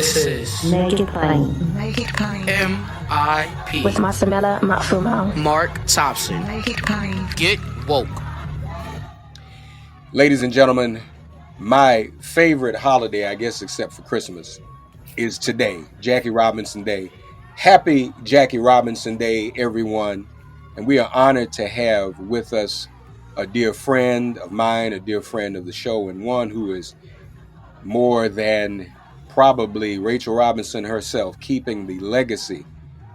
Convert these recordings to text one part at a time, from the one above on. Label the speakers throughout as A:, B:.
A: This is
B: Make it plain.
C: Make it plain.
A: MIP
B: With Masamela Matfumo.
A: Mark Thompson.
C: Make it plain.
A: Get woke.
D: Ladies and gentlemen, my favorite holiday, I guess except for Christmas, is today, Jackie Robinson Day. Happy Jackie Robinson Day, everyone. And we are honored to have with us a dear friend of mine, a dear friend of the show, and one who is more than probably Rachel Robinson herself, keeping the legacy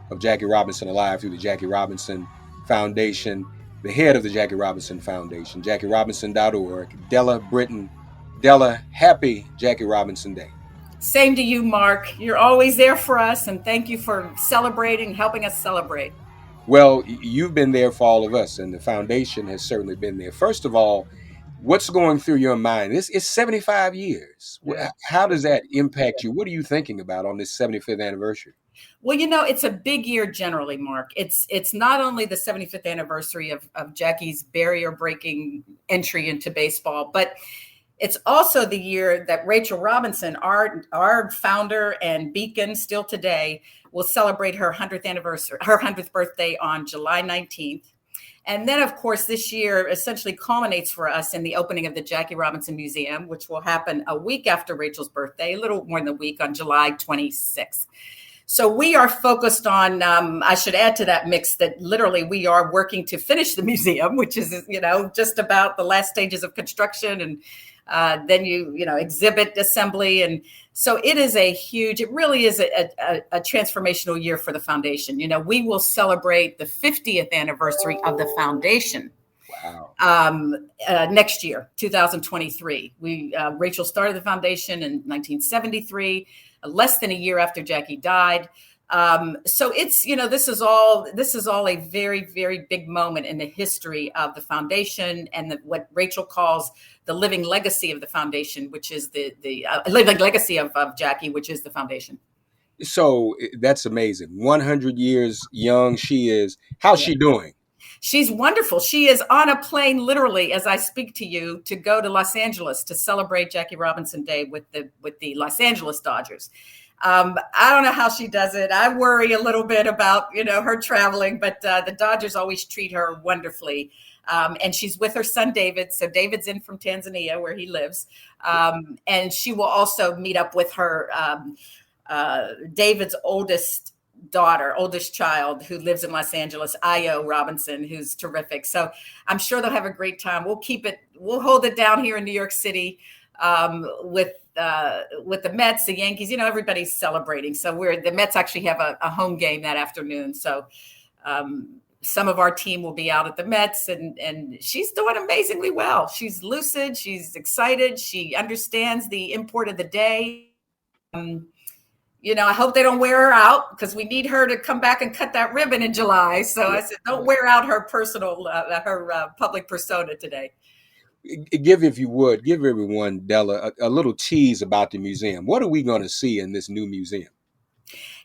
D: of Jackie Robinson alive through the Jackie Robinson Foundation, the head of the Jackie Robinson Foundation, JackieRobinson.org, Della Britton. Della, happy Jackie Robinson Day.
E: Same to you, Mark. You're always there for us, and thank you for celebrating, helping us celebrate.
D: Well, you've been there for all of us, and the foundation has certainly been there. First of all, what's going through your mind? It's 75 years. How does that impact you? What are you thinking about on this 75th anniversary?
E: Well, it's a big year generally, Mark. It's not only the 75th anniversary of Jackie's barrier-breaking entry into baseball, but it's also the year that Rachel Robinson, our founder and beacon still today, will celebrate her 100th birthday on July 19th. And then, of course, this year essentially culminates for us in the opening of the Jackie Robinson Museum, which will happen a week after Rachel's birthday, a little more than a week, on July 26th. So we are focused on, I should add to that mix that literally we are working to finish the museum, which is, just about the last stages of construction, and then exhibit assembly. And so it really is a transformational year for the foundation. We will celebrate the 50th anniversary of the foundation.
D: Wow.
E: Next year, 2023. Rachel started the foundation in 1973, less than a year after Jackie died. So it's, this is all a very, very big moment in the history of the foundation and what Rachel calls the living legacy of the foundation, which is the living legacy of Jackie, which is the foundation.
D: So that's amazing. 100 years young she is. How's she doing?
E: She's wonderful. She is on a plane, literally, as I speak to you, to go to Los Angeles to celebrate Jackie Robinson Day with the Los Angeles Dodgers. I don't know how she does it. I worry a little bit about, her traveling, but the Dodgers always treat her wonderfully. And she's with her son, David. So David's in from Tanzania, where he lives. And she will also meet up with her, David's oldest child, who lives in Los Angeles, Io Robinson, who's terrific. So I'm sure they'll have a great time. We'll hold it down here in New York City with the Mets, the Yankees. Everybody's celebrating. So the Mets actually have a home game that afternoon. So some of our team will be out at the Mets, and she's doing amazingly well. She's lucid. She's excited. She understands the import of the day. I hope they don't wear her out, because we need her to come back and cut that ribbon in July. So I said, don't wear out her public persona today.
D: If you would, give everyone, Della, a little tease about the museum. What are we going to see in this new museum?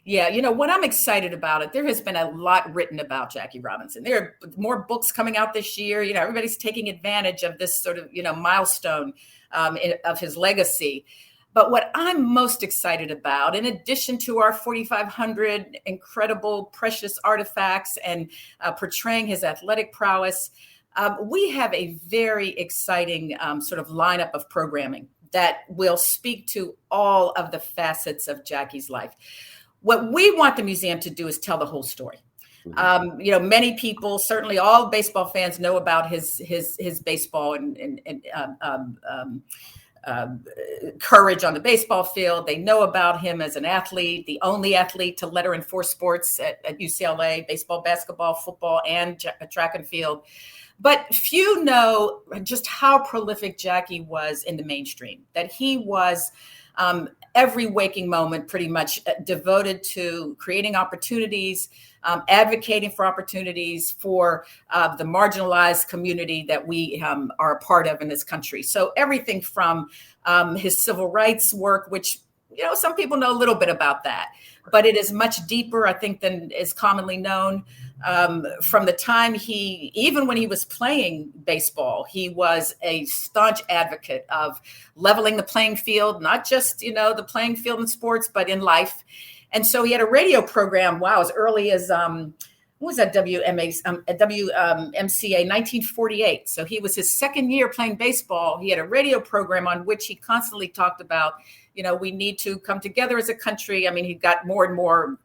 E: Yeah, what I'm excited about it, there has been a lot written about Jackie Robinson. There are more books coming out this year. Everybody's taking advantage of this sort of, milestone of his legacy. But what I'm most excited about, in addition to our 4,500 incredible, precious artifacts and portraying his athletic prowess, we have a very exciting sort of lineup of programming that will speak to all of the facets of Jackie's life. What we want the museum to do is tell the whole story. Many people, certainly all baseball fans, know about his baseball and courage on the baseball field. They know about him as an athlete, the only athlete to letter in 4 sports at UCLA: baseball, basketball, football, and track and field. But few know just how prolific Jackie was in the mainstream, that he was every waking moment pretty much devoted to creating opportunities, advocating for opportunities for the marginalized community that we are a part of in this country. So everything from his civil rights work, which, some people know a little bit about that, but it is much deeper, I think, than is commonly known. From the time even when he was playing baseball, he was a staunch advocate of leveling the playing field, not just, the playing field in sports, but in life. And so he had a radio program, as early as, what was that, WMCA, 1948. So he was his second year playing baseball. He had a radio program on which he constantly talked about, we need to come together as a country. I mean, he got more and more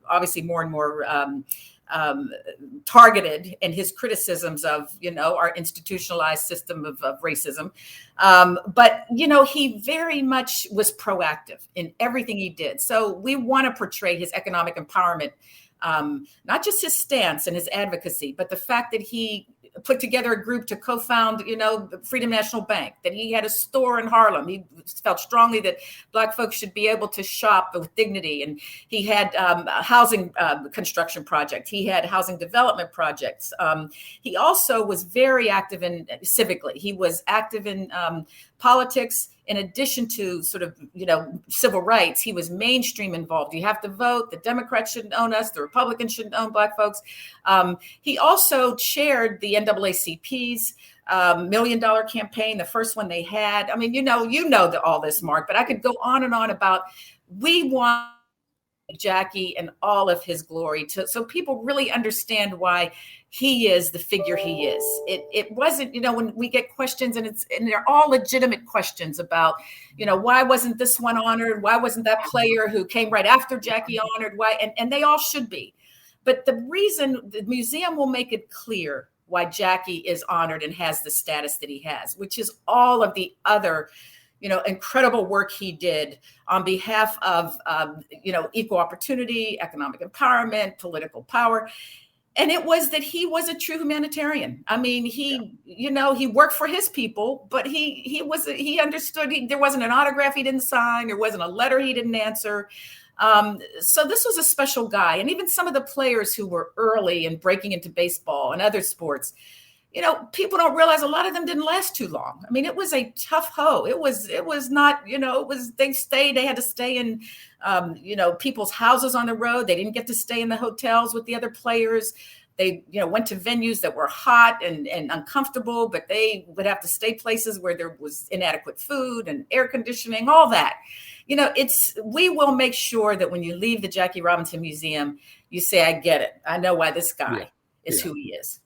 E: targeted in his criticisms of, our institutionalized system of racism. But, he very much was proactive in everything he did. So we want to portray his economic empowerment, not just his stance and his advocacy, but the fact that he put together a group to co-found, Freedom National Bank, that he had a store in Harlem. He felt strongly that Black folks should be able to shop with dignity. And he had a housing construction project. He had housing development projects. He also was very active civically. He was active in politics. In addition to sort of, civil rights, he was mainstream involved. You have to vote. The Democrats shouldn't own us. The Republicans shouldn't own Black folks. He also chaired the NAACP's $1 Million campaign, the first one they had. I mean, all this, Mark, but I could go on and on about, we want Jackie and all of his glory so people really understand why he is the figure he is. It wasn't, when we get questions and they're all legitimate questions about, why wasn't this one honored? Why wasn't that player who came right after Jackie honored? Why? And they all should be. But the reason the museum will make it clear why Jackie is honored and has the status that he has, which is all of the other incredible work he did on behalf of, equal opportunity, economic empowerment, political power. And it was that he was a true humanitarian. I mean, he worked for his people, but he understood there wasn't an autograph he didn't sign. There wasn't a letter he didn't answer. So this was a special guy. And even some of the players who were early in breaking into baseball and other sports, people don't realize a lot of them didn't last too long. I mean, it was a tough hoe. It was not, they had to stay in, people's houses on the road. They didn't get to stay in the hotels with the other players. They, went to venues that were hot and uncomfortable, but they would have to stay places where there was inadequate food and air conditioning, all that. We will make sure that when you leave the Jackie Robinson Museum, you say, I get it. I know why this guy is who he is.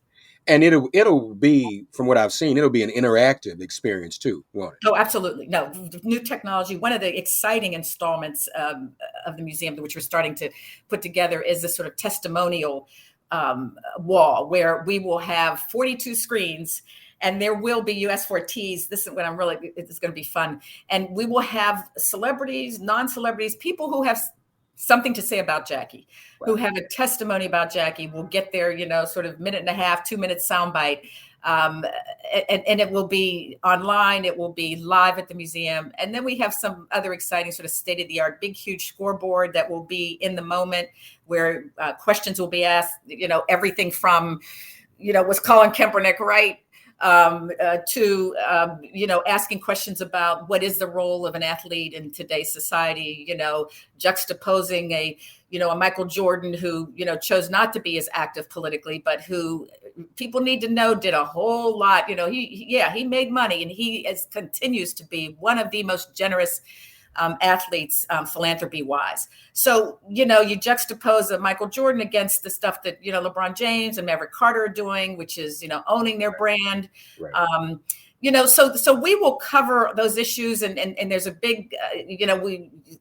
D: And it'll be, from what I've seen, it'll be an interactive experience too, won't it?
E: Oh, absolutely. No, new technology. One of the exciting installments of the museum, which we're starting to put together, is this sort of testimonial wall where we will have 42 screens, and there will be US4Ts. This is what it's going to be fun. And we will have celebrities, non-celebrities, people who have something to say about Jackie, who have a testimony about Jackie. Will get their, sort of 1.5 minute, 2 minute soundbite. And it will be online. It will be live at the museum. And then we have some other exciting sort of state-of-the-art, big, huge scoreboard that will be in the moment where questions will be asked, everything from, was Colin Kaepernick right? To asking questions about what is the role of an athlete in today's society, juxtaposing a Michael Jordan who, chose not to be as active politically, but who people need to know did a whole lot. He made money, and he continues to be one of the most generous athletes, philanthropy wise. So, you juxtapose a Michael Jordan against the stuff that, LeBron James and Maverick Carter are doing, which is, owning their brand. Right. So we will cover those issues. And there's a big,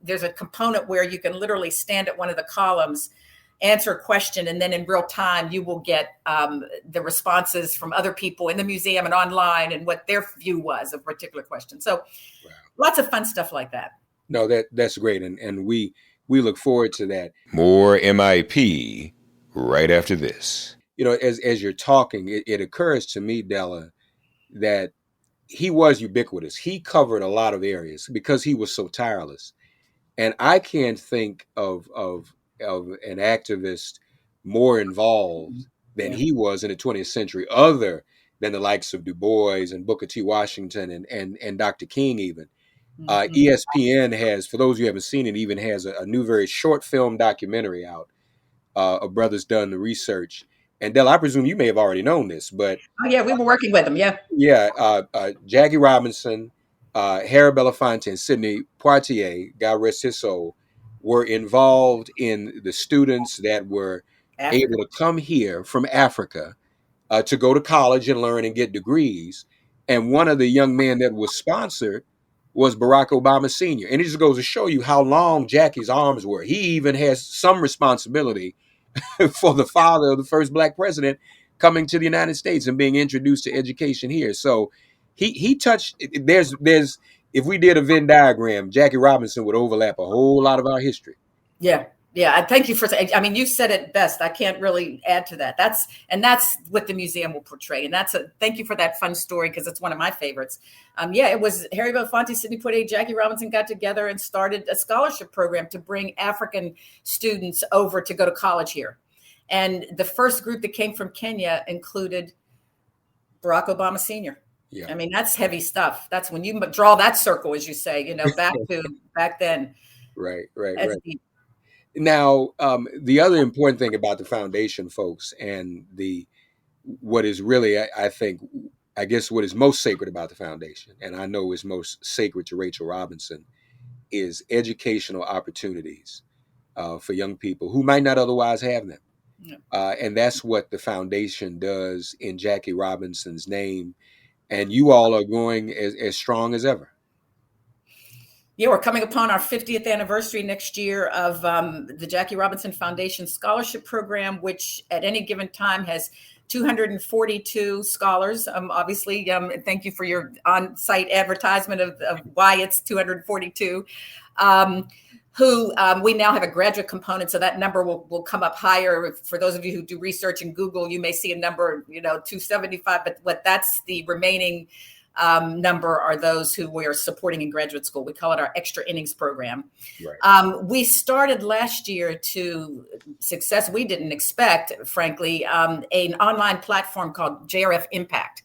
E: there's a component where you can literally stand at one of the columns, answer a question, and then in real time, you will get the responses from other people in the museum and online and what their view was of a particular question. So lots of fun stuff like that.
D: No, that's great. And we look forward to that.
C: More MIP right after this.
D: As you're talking, it occurs to me, Della, that he was ubiquitous. He covered a lot of areas because he was so tireless. And I can't think of an activist more involved than he was in the 20th century, other than the likes of Du Bois and Booker T. Washington and Dr. King even. ESPN has, for those who haven't seen it, even has a new very short film documentary out. A brother's done the research, And Del, I presume you may have already known this, but
E: Oh yeah, we were working with them. Yeah.
D: yeah, Jackie Robinson, Harry Belafonte, and Sidney Poitier, God rest his soul, were involved in the students that were
E: Africa.
D: able to come here from Africa to go to college and learn and get degrees. And one of the young men that was sponsored was Barack Obama Sr. And it just goes to show you how long Jackie's arms were. He even has some responsibility for the father of the first black president coming to the United States and being introduced to education here. So he touched. There's if we did a Venn diagram, Jackie Robinson would overlap a whole lot of our history.
E: Yeah. Yeah. I thank you for saying, I mean, you said it best. I can't really add to that. That's what the museum will portray. And thank you for that fun story, because it's one of my favorites. Yeah, it was Harry Belafonte, Sidney Poitier, Jackie Robinson got together and started a scholarship program to bring African students over to go to college here. And the first group that came from Kenya included Barack Obama Sr.
D: Yeah.
E: I mean, that's heavy stuff. That's when you draw that circle, as you say, back then.
D: Right.
E: Deep.
D: Now, the other important thing about the foundation, folks, and what is really, I guess what is most sacred about the foundation, and I know is most sacred to Rachel Robinson, is educational opportunities for young people who might not otherwise have them. Yeah. And that's what the foundation does in Jackie Robinson's name. And you all are going as strong as ever.
E: Yeah, we're coming upon our 50th anniversary next year of the Jackie Robinson Foundation Scholarship Program, which at any given time has 242 scholars. Obviously, thank you for your on-site advertisement of why it's 242. Who we now have a graduate component, so that number will come up higher. For those of you who do research in Google, you may see a number, 275, but what that's the remaining number are those who we are supporting in graduate school. We call it our extra innings program. Right. We started last year to success we didn't expect, frankly, an online platform called JRF Impact.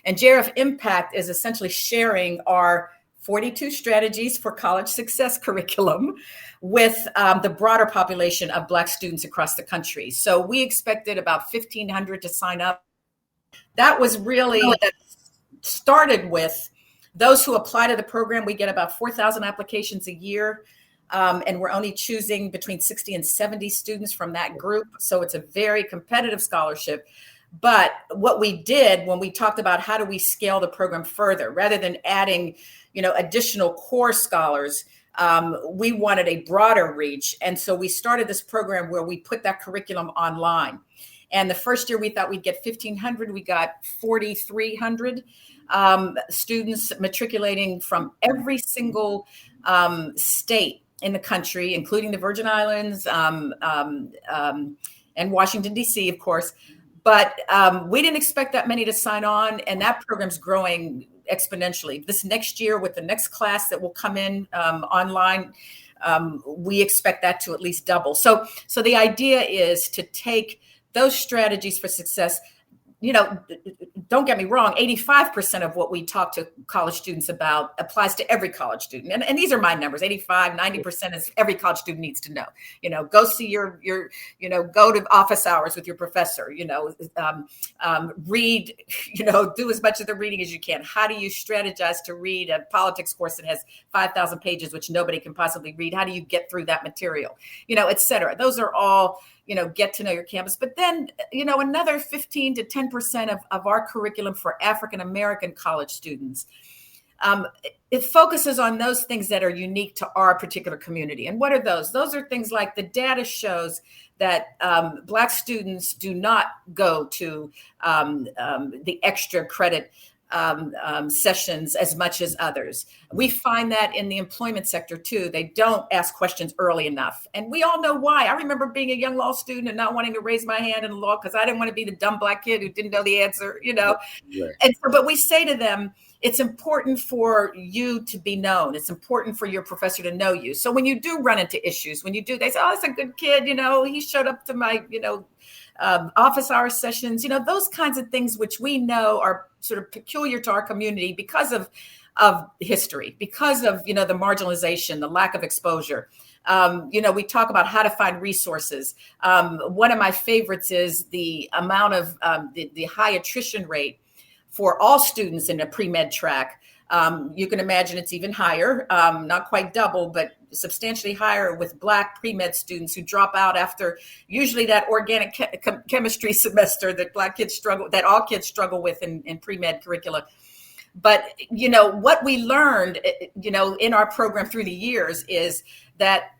E: And JRF Impact is essentially sharing our 42 strategies for college success curriculum with the broader population of Black students across the country. So we expected about 1,500 to sign up. That was really started with those who apply to the program. We get about 4,000 applications a year, and we're only choosing between 60 and 70 students from that group. So it's a very competitive scholarship. But what we did when we talked about how do we scale the program further, rather than adding additional core scholars, we wanted a broader reach. And so we started this program where we put that curriculum online. And the first year we thought we'd get 1,500. We got 4,300 students matriculating from every single state in the country, including the Virgin Islands and Washington, D.C., of course. But we didn't expect that many to sign on, and that program's growing exponentially. This next year, with the next class that will come in online, we expect that to at least double. So the idea is to take those strategies for success. Don't get me wrong, 85% of what we talk to college students about applies to every college student. And these are my numbers, 85, 90% is every college student needs to know. Go see your go to office hours with your professor, read, do as much of the reading as you can. How do you strategize to read a politics course that has 5,000 pages, which nobody can possibly read? How do you get through that material, et cetera? Those are all, get to know your campus. But then, another 15 to 10% of our curriculum for African-American college students, it focuses on those things that are unique to our particular community. And what are those? Those are things like the data shows that Black students do not go to the extra credit sessions as much as others. We find that in the employment sector too. They don't ask questions early enough. And we all know why. I remember being a young law student and not wanting to raise my hand in law because I didn't want to be the dumb Black kid who didn't know the answer, Right. And but we say to them, it's important for you to be known. It's important for your professor to know you. So when you do run into issues, they say, oh, that's a good kid, he showed up to my, office hour sessions, those kinds of things which we know are sort of peculiar to our community because of history, because of, the marginalization, the lack of exposure. We talk about how to find resources. One of my favorites is the amount of the high attrition rate for all students in a pre-med track. You can imagine it's even higher, not quite double, but substantially higher with Black pre-med students who drop out after usually that organic chemistry semester that that all kids struggle with in pre-med curricula. But, what we learned, in our program through the years is that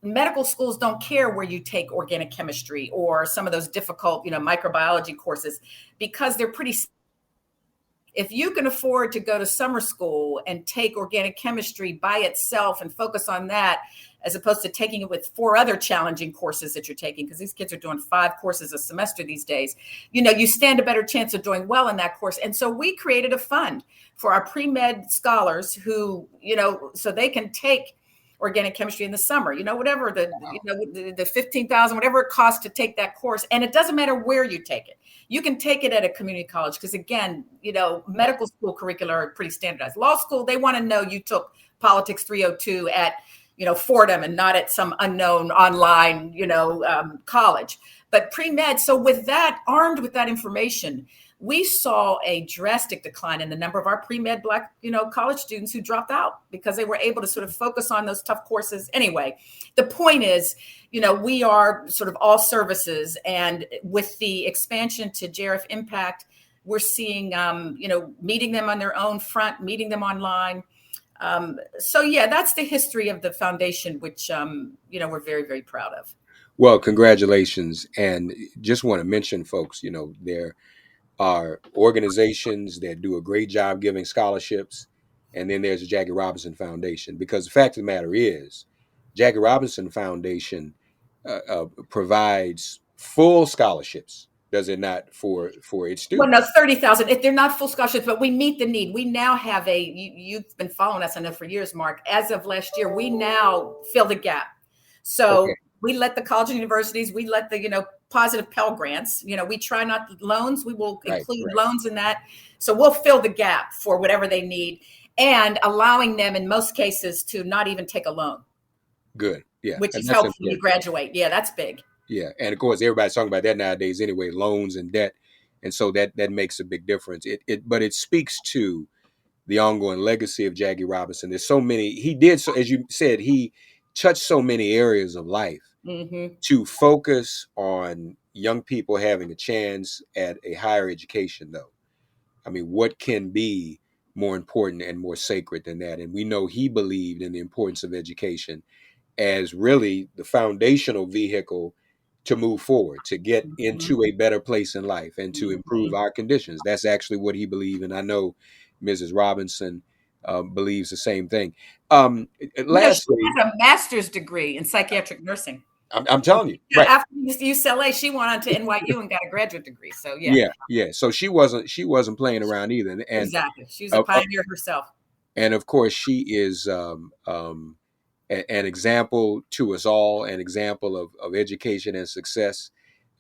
E: medical schools don't care where you take organic chemistry or some of those difficult, microbiology courses, because they're pretty. If you can afford to go to summer school and take organic chemistry by itself and focus on that, as opposed to taking it with 4 other challenging courses that you're taking, because these kids are doing 5 courses a semester these days, you stand a better chance of doing well in that course. And so we created a fund for our pre-med scholars who, so they can take organic chemistry in the summer, whatever the 15,000, whatever it costs to take that course. And it doesn't matter where you take it. You can take it at a community college because, again, medical school curricula are pretty standardized. Law school, they want to know you took Politics 302 at, Fordham and not at some unknown online, college. But pre-med, so with that, armed with that information, we saw a drastic decline in the number of our pre-med Black, college students who dropped out because they were able to sort of focus on those tough courses. Anyway, the point is, we are sort of all services, and with the expansion to JRF Impact, we're seeing, meeting them on their own front, meeting them online. So yeah, that's the history of the foundation, which, we're very, very proud of.
D: Well, congratulations. And just want to mention, folks, there are organizations that do a great job giving scholarships. And then there's the Jackie Robinson Foundation, because the fact of the matter is, Jackie Robinson Foundation provides full scholarships, does it not, for its students?
E: Well, no, 30,000. If they're not full scholarships, but we meet the need. We now have you've been following us, I know, for years, Mark. As of last year, we now fill the gap. So we let the college and universities, we let the, positive Pell Grants, we try not loans. We will include loans in that. So we'll fill the gap for whatever they need, and allowing them in most cases to not even take a loan.
D: Good. Yeah.
E: Which is helpful when you graduate. Yeah, that's big.
D: Yeah. And of course, everybody's talking about that nowadays anyway, loans and debt. And so that makes a big difference. But it speaks to the ongoing legacy of Jackie Robinson. There's so many, he did, so as you said, he touched so many areas of life to focus on young people having a chance at a higher education, though. I mean, what can be more important and more sacred than that? And we know he believed in the importance of education as really the foundational vehicle to move forward, to get into a better place in life and to improve our conditions. That's actually what he believed. And I know Mrs. Robinson believes the same thing. Lastly,
E: she has a master's degree in psychiatric nursing.
D: I'm telling you.
E: Yeah, right. After UCLA, she went on to NYU and got a graduate degree. So yeah.
D: So she wasn't playing around either. And
E: exactly, she's a pioneer herself.
D: And of course, she is an example to us all, an example of education and success.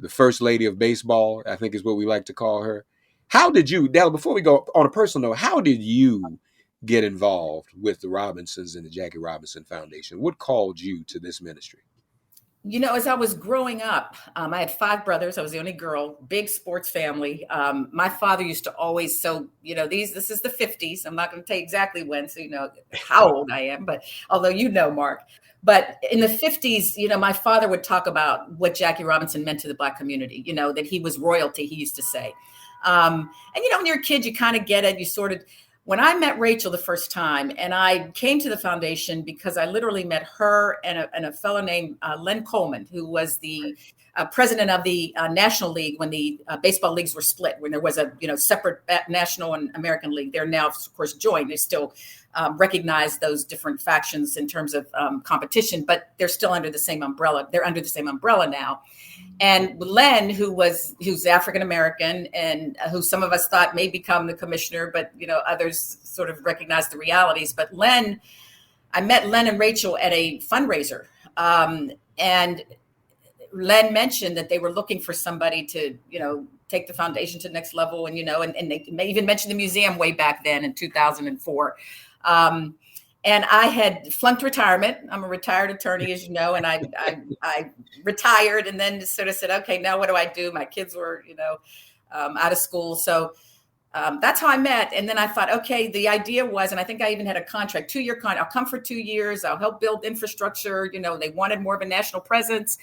D: The first lady of baseball, I think, is what we like to call her. How did you, Della, before we go on a personal note, how did you get involved with the Robinsons and the Jackie Robinson Foundation? What called you to this ministry?
E: As I was growing up, I had 5 brothers. I was the only girl, big sports family. My father used to always, this is the 50s. I'm not going to tell you exactly when, so you know how old I am, but although Mark. But in the 50s, my father would talk about what Jackie Robinson meant to the Black community, that he was royalty, he used to say. And when you're a kid, you kind of get it. You sort of, when I met Rachel the first time, and I came to the foundation because I literally met her and a fellow named Len Coleman, who was the president of the National League when the baseball leagues were split, when there was a separate National and American League. They're now, of course, joined. They still recognize those different factions in terms of competition, but they're still under the same umbrella. They're under the same umbrella now. And Len, who's African American and who some of us thought may become the commissioner, but others sort of recognize the realities. But I met Len and Rachel at a fundraiser, and Len mentioned that they were looking for somebody to, take the foundation to the next level. And, and they may even mention the museum way back then in 2004. And I had flunked retirement. I'm a retired attorney, as you know, and I retired and then just sort of said, okay, now what do I do? My kids were, out of school. So that's how I met. And then I thought, okay, the idea was, and I think I even had a contract, 2-year contract. I'll come for 2 years. I'll help build infrastructure. They wanted more of a national presence.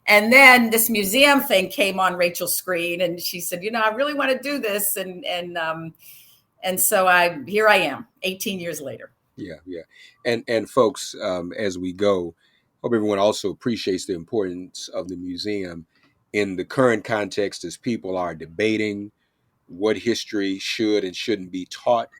E: And then this museum thing came on Rachel's screen, and she said, I really want to do this. And so here I am 18 years later.
D: Yeah. And folks, as we go, hope everyone also appreciates the importance of the museum in the current context as people are debating what history should and shouldn't be taught.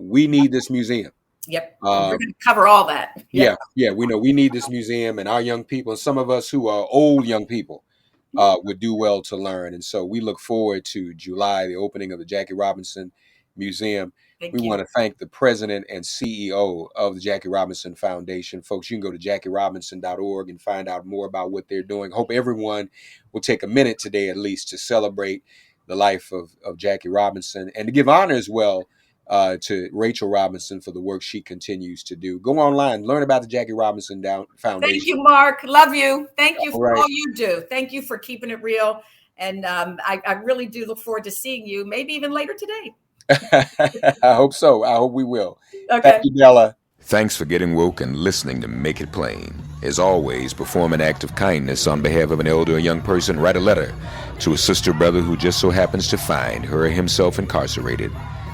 D: We need this museum.
E: Yep. We're going to cover all that.
D: Yeah. We know we need this museum, and our young people, and some of us who are old young people, would do well to learn. And so we look forward to July, the opening of the Jackie Robinson Museum. We want to thank the president and CEO of the Jackie Robinson Foundation. Folks, you can go to JackieRobinson.org and find out more about what they're doing. Hope everyone will take a minute today at least to celebrate the life of Jackie Robinson, and to give honor as well to Rachel Robinson for the work she continues to do. Go online, learn about the Jackie Robinson Foundation.
E: Thank you, Mark. Love you. Thank you for all you do. Thank you for keeping it real. And I really do look forward to seeing you, maybe even later today.
D: I hope so. I hope we will.
E: Okay.
D: Thank you, Della.
C: Thanks for getting woke and listening to Make It Plain. As always, perform an act of kindness on behalf of an elder or young person. Write a letter to a sister or brother who just so happens to find her or himself incarcerated.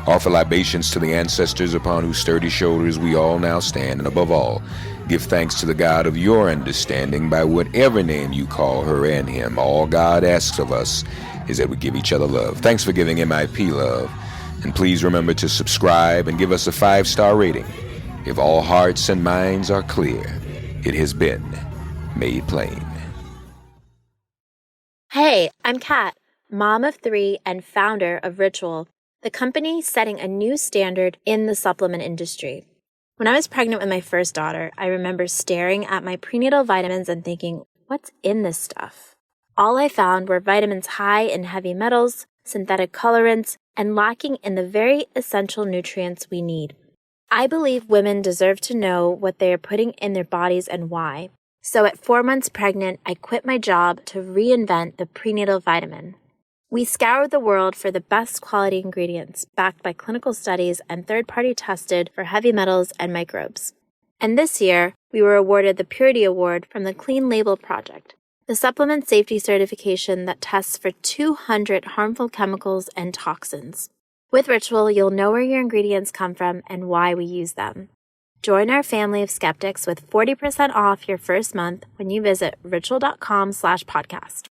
C: Offer libations to the ancestors upon whose sturdy shoulders we all now stand. And above all, give thanks to the God of your understanding by whatever name you call her and him. All God asks of us is that we give each other love. Thanks for giving MIP love. And please remember to subscribe and give us a 5-star rating. If all hearts and minds are clear, it has been made plain.
F: Hey, I'm Kat, mom of 3 and founder of Ritual, the company setting a new standard in the supplement industry. When I was pregnant with my first daughter, I remember staring at my prenatal vitamins and thinking, what's in this stuff? All I found were vitamins high in heavy metals, synthetic colorants, and lacking in the very essential nutrients we need. I believe women deserve to know what they are putting in their bodies and why. So at 4 months pregnant, I quit my job to reinvent the prenatal vitamin. We scoured the world for the best quality ingredients, backed by clinical studies and third-party tested for heavy metals and microbes. And this year, we were awarded the Purity Award from the Clean Label Project, the supplement safety certification that tests for 200 harmful chemicals and toxins. With Ritual, you'll know where your ingredients come from and why we use them. Join our family of skeptics with 40% off your first month when you visit ritual.com/podcast.